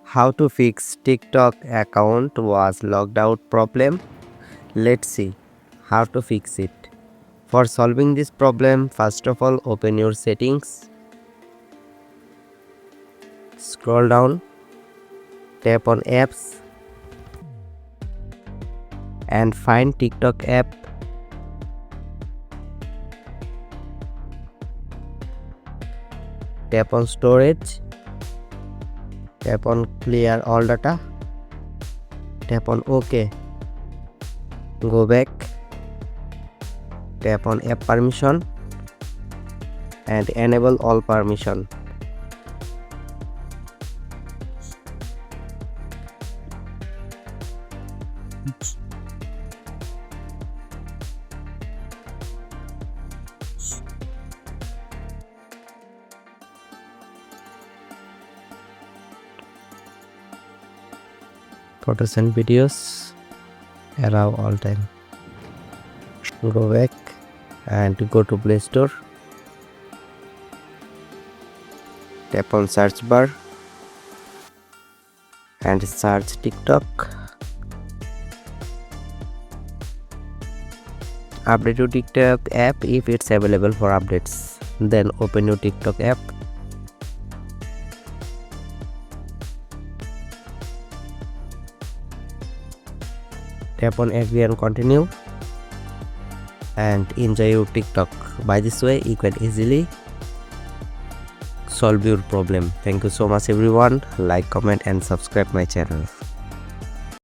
How to fix TikTok account was logged out problem. Let's see how to fix it. For solving this problem, first of all, open your settings. Scroll down, tap on apps and find TikTok app. Tap on storage. Tap on clear all data. Tap on OK. Go back. Tap on app permission and enable all permission. Photos and videos allow all time. Go back and go to Play Store. Tap on search bar and search TikTok. Update your TikTok app if it's available for updates. Then open your TikTok app. Tap on agree and continue and enjoy your TikTok. By this way you can easily solve your problem. Thank you so much everyone. Like, comment and subscribe my channel.